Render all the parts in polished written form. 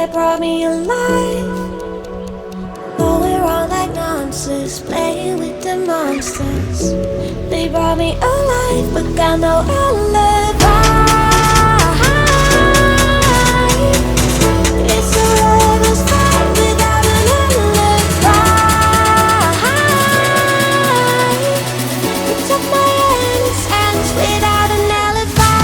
that brought me alive. Going wrong like nonsense, playing with the monsters. They brought me alive, but got no alibi. It's a lover's fight without an alibi. You took my innocence without an alibi.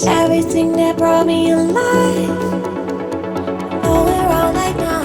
Everything that brought me alive. Going wrong like now.